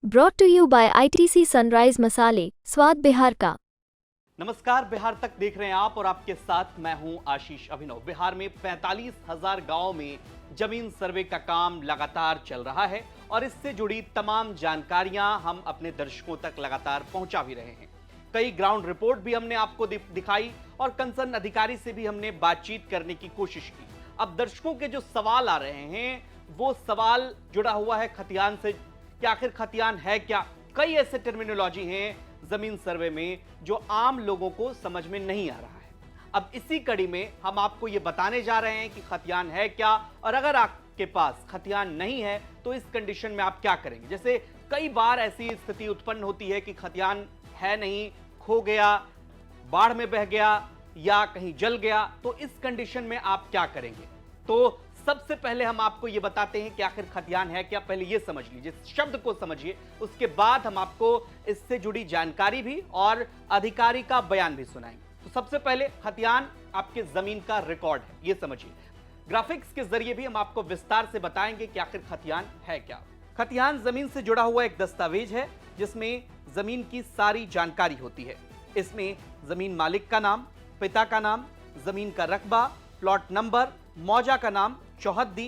Brought to you by ITC Sunrise मसाले, स्वाद बिहार का। नमस्कार, बिहार तक देख रहे हैं आप और आपके साथ मैं हूं आशीष अभिनव। बिहार में 45,000 गांवों में जमीन सर्वे का काम लगातार चल रहा है और इससे जुड़ी तमाम जानकारियां हम अपने दर्शकों तक लगातार पहुंचा भी रहे हैं। कई ग्राउंड रिपोर्ट भी हमने आपको दिखाई और कंसर्न अधिकारी से भी हमने बातचीत करने की कोशिश की। अब दर्शकों के जो सवाल आ रहे हैं वो सवाल जुड़ा हुआ है खतियान से कि आखिर खतियान है क्या। कई ऐसे टर्मिनोलॉजी हैं जमीन सर्वे में जो आम लोगों को समझ में नहीं आ रहा है। अब इसी कड़ी में हम आपको यह बताने जा रहे हैं कि खतियान है क्या, और अगर आपके पास खतियान नहीं है तो इस कंडीशन में आप क्या करेंगे। जैसे कई बार ऐसी स्थिति उत्पन्न होती है कि खतियान है नहीं, खो गया, बाढ़ में बह गया या कहीं जल गया, तो इस कंडीशन में आप क्या करेंगे। तो सबसे पहले हम आपको यह बताते हैं कि आखिर खतियान है क्या। पहले यह समझ लीजिए, शब्द को समझिए, उसके बाद हम आपको इससे जुड़ी जानकारी भी और अधिकारी का बयान भी सुनाएंगे। तो सबसे पहले खतियान आपके जमीन का रिकॉर्ड है, यह समझिए। ग्राफिक्स के जरिए भी हम आपको विस्तार से बताएंगे कि आखिर खतियान है क्या। खतियान जमीन से जुड़ा हुआ एक दस्तावेज है जिसमें जमीन की सारी जानकारी होती है। इसमें जमीन मालिक का नाम, पिता का नाम, जमीन का रकबा, प्लॉट नंबर, मौजा का नाम, चौहद्दी,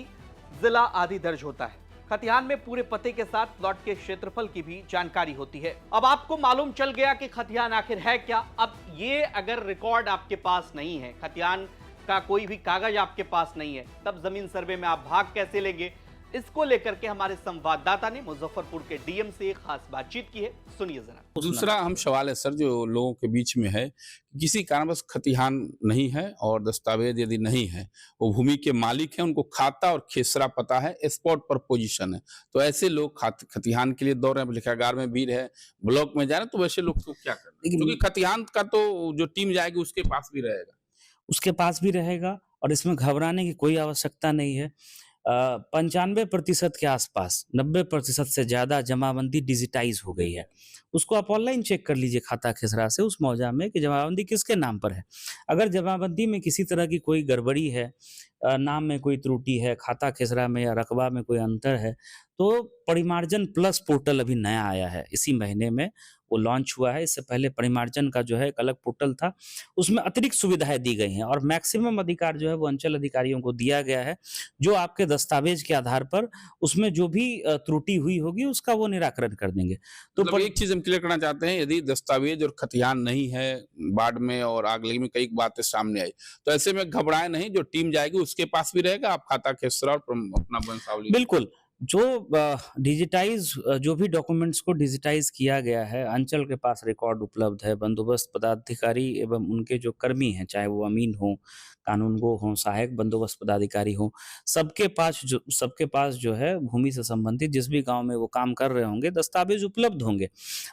जिला आदि दर्ज होता है। खतियान में पूरे पते के साथ प्लॉट के क्षेत्रफल की भी जानकारी होती है। अब आपको मालूम चल गया कि खतियान आखिर है क्या। अब ये अगर रिकॉर्ड आपके पास नहीं है, खतियान का कोई भी कागज आपके पास नहीं है, तब जमीन सर्वे में आप भाग कैसे लेंगे। इसको लेकर के हमारे संवाददाता ने मुजफ्फरपुर के डीएम से एक खास बातचीत की है, सुनिए जरा। दूसरा अहम सवाल है सर, जो लोगों के बीच में है, किसी कारणवश खतियान नहीं है और दस्तावेज यदि नहीं है, वो भूमि के मालिक हैं, उनको खाता और खेसरा पता है, स्पॉट पर पोजीशन है, तो ऐसे लोग खतियान के लिए दौड़ रहे हैं, लिखागार में भीड़ है, ब्लॉक में जा रहे हैं, तो वैसे लोग को क्या करना। क्योंकि खतियान का तो जो टीम जाएगी उसके पास भी रहेगा, और इसमें घबराने की कोई आवश्यकता नहीं है। 95% के आसपास, 90% से ज्यादा जमाबंदी डिजिटाइज हो गई है। उसको आप ऑनलाइन चेक कर लीजिए खाता खेसरा से उस मौजा में कि जमाबंदी किसके नाम पर है। अगर जमाबंदी में किसी तरह की कोई गड़बड़ी है, नाम में कोई त्रुटि है, खाता खेसरा में या रकबा में कोई अंतर है, तो परिमार्जन प्लस पोर्टल अभी नया आया है, इसी महीने में वो लॉन्च हुआ है। इससे पहले परिमार्जन का जो है एक अलग पोर्टल था, उसमें अतिरिक्त सुविधाएं दी गई हैं और मैक्सिमम अधिकार जो है वो अंचल अधिकारियों को दिया गया है, जो आपके दस्तावेज के आधार पर उसमें जो भी त्रुटि हुई होगी उसका वो निराकरण कर देंगे। तो मतलब एक चीज हम क्लियर करना चाहते हैं, यदि दस्तावेज और खतियान नहीं है, बाढ़ में और आगलगी में कई बातें सामने आई, तो ऐसे में घबराए नहीं, जो टीम जाएगी उसके पास भी रहेगा, आप खाता खेसरा और अपना वंशावली। बिल्कुल, जो डिजिटाइज जो भी डॉक्यूमेंट्स को डिजिटाइज किया गया है, अंचल के पास रिकॉर्ड उपलब्ध है। बंदोबस्त पदाधिकारी एवं उनके जो कर्मी हैं, चाहे वो अमीन हो, कानूनगो हो, सहायक बंदोबस्त पदाधिकारी हो, सबके पास जो है भूमि से संबंधित जिस भी गांव में वो काम कर रहे होंगे, दस्तावेज उपलब्ध होंगे।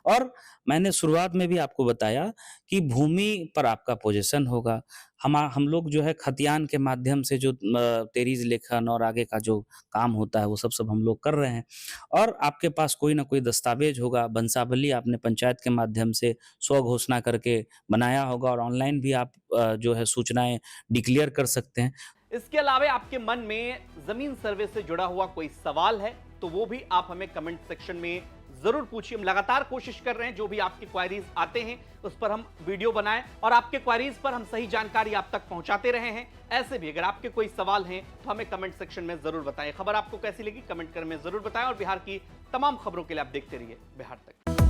और मैंने शुरुआत में भी आपको बताया कि भूमि पर आपका पोजीशन होगा। हम लोग जो है खतियान के माध्यम से जो तेरीज लेखन और आगे का जो काम होता है वो सब हम लोग कर रहे हैं। और आपके पास कोई ना कोई दस्तावेज होगा, वंशावली आपने पंचायत के माध्यम से स्व घोषणा करके बनाया होगा, और ऑनलाइन भी आप जो है सूचनाएं डिक्लेयर कर सकते हैं। इसके अलावा आपके मन में जमीन सर्वे से जुड़ा हुआ कोई सवाल है तो वो भी आप हमें कमेंट सेक्शन में जरूर पूछिए। हम लगातार कोशिश कर रहे हैं जो भी आपकी क्वेरीज आते हैं उस पर हम वीडियो बनाएं और आपके क्वेरीज पर हम सही जानकारी आप तक पहुंचाते रहे हैं। ऐसे भी अगर आपके कोई सवाल हैं तो हमें कमेंट सेक्शन में जरूर बताएं। खबर आपको कैसी लगी कमेंट कर में जरूर बताएं और बिहार की तमाम खबरों के लिए आप देखते रहिए बिहार तक।